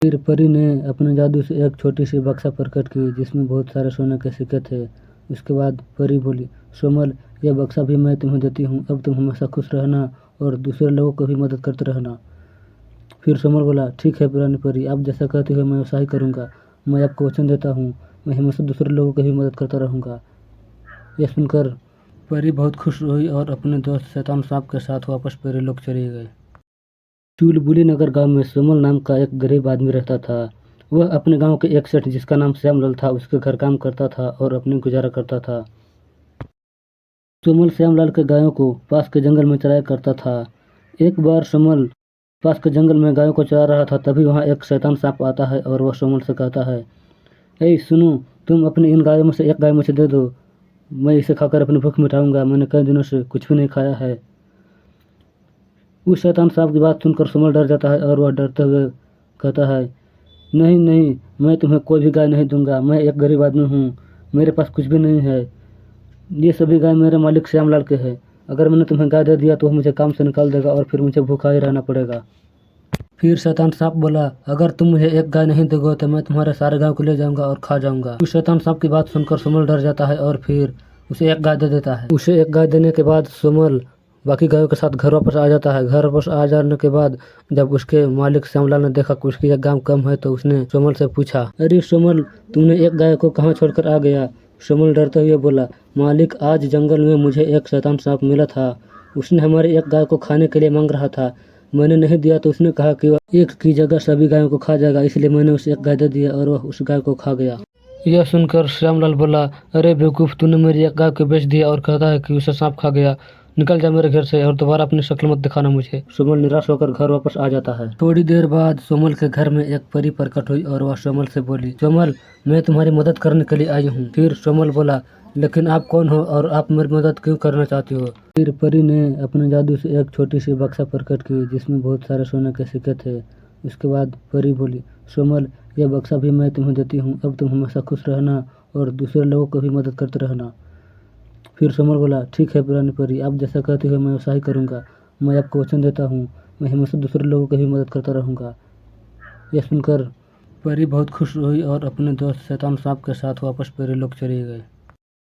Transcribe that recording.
फिर परी ने अपने जादू से एक छोटी सी बक्सा प्रकट की जिसमें बहुत सारे सोने के सिक्के थे। उसके बाद परी बोली, सोमल, यह बक्सा भी मैं तुम्हें देती हूँ। अब तुम हमेशा खुश रहना और दूसरे लोगों को भी मदद करते रहना। फिर सोमल बोला, ठीक है पुरानी परी, आप जैसा कहती हो मैं वैसा ही करूँगा। मैं आपको वचन देता हूँ, मैं हमेशा दूसरे लोगों की भी मदद करता रहूँगा। यह सुनकर परी बहुत खुश हुई और अपने दोस्त शैतान सांप के साथ वापस परी लोग चली गई। चुलबुली नगर गांव में सोमल नाम का एक गरीब आदमी रहता था। वह अपने गांव के एक सेठ जिसका नाम श्यामलाल था उसके घर काम करता था और अपनी गुजारा करता था। सोमल श्यामलाल के गायों को पास के जंगल में चराया करता था। एक बार सोमल पास के जंगल में गायों को चरा रहा था, तभी वहाँ एक शैतान सांप आता है और वह सोमल से कहता है, ऐ सुनो, तुम अपनी इन गायों में से एक गाय मुझे दे दो, मैं इसे खाकर अपनी भूख मिटाऊंगा। मैंने कई दिनों से कुछ भी नहीं खाया है। उस शैतान सांप की बात सुनकर सोमल डर जाता है और वह डरते हुए कहता है, नहीं नहीं, मैं तुम्हें कोई भी गाय नहीं दूंगा। मैं एक गरीब आदमी हूँ, मेरे पास कुछ भी नहीं है। ये सभी गाय मेरे मालिक श्यामलाल के हैं। अगर मैंने तुम्हें गाय दे दिया तो वह मुझे काम से निकाल देगा और फिर मुझे भूखा ही रहना पड़ेगा। फिर शैतान सांप बोला, अगर तुम मुझे एक गाय नहीं दोगे तो मैं तुम्हारे सारे गाँव को ले जाऊंगा और खा जाऊंगा। उस शैतान सांप की बात सुनकर सोमल डर जाता है और फिर उसे एक गाय दे देता है। उसे एक गाय देने के बाद सोमल बाकी गायों के साथ घर वापस आ जाता है। घर वापस आ जाने के बाद जब उसके मालिक श्यामलाल ने देखा कि उसकी एक गाय कम है तो उसने सोमल से पूछा, अरे सोमल, तुमने एक गाय को कहाँ छोड़कर आ गया? सोमल डरते हुए बोला, मालिक, आज जंगल में मुझे एक शैतान सांप मिला था। उसने हमारी एक गाय को खाने के लिए मांग रहा था। मैंने नहीं दिया तो उसने कहा कि वह एक की जगह सभी गायों को खा जाएगा, इसलिए मैंने उसे एक गाय दे दिया और वह उस गाय को खा गया। यह सुनकर श्यामलाल बोला, अरे बेवकूफ, तूने मेरी एक गाय को बेच दिया और कहता है कि उसे सांप खा गया। निकल जा मेरे घर से और दोबारा अपनी शक्ल मत दिखाना मुझे। सोमल निराश होकर घर वापस आ जाता है। थोड़ी देर बाद सोमल के घर में एक परी प्रकट हुई और वह सोमल से बोली, सोमल, मैं तुम्हारी मदद करने के लिए आई हूँ। फिर सोमल बोला, लेकिन आप कौन हो और आप मेरी मदद क्यों करना चाहती हो? फिर परी ने अपने जादू से एक छोटी सी बक्सा प्रकट की जिसमें बहुत सारे सोने के सिक्के थे। उसके बाद परी बोली, सोमल, यह बक्सा भी मैं तुम्हें देती हूँ। अब तुम हमेशा खुश रहना और दूसरे लोगों को भी मदद करते रहना। फिर सोमल बोला, ठीक है पुरानी परी, आप जैसा कहती हो मैं वैसा ही करूँगा। मैं आपको वचन देता हूँ, मैं हमेशा दूसरे लोगों की भी मदद करता रहूँगा। यह सुनकर परी बहुत खुश हुई और अपने दोस्त शैतान सांप के साथ वापस परी लोग चली गई।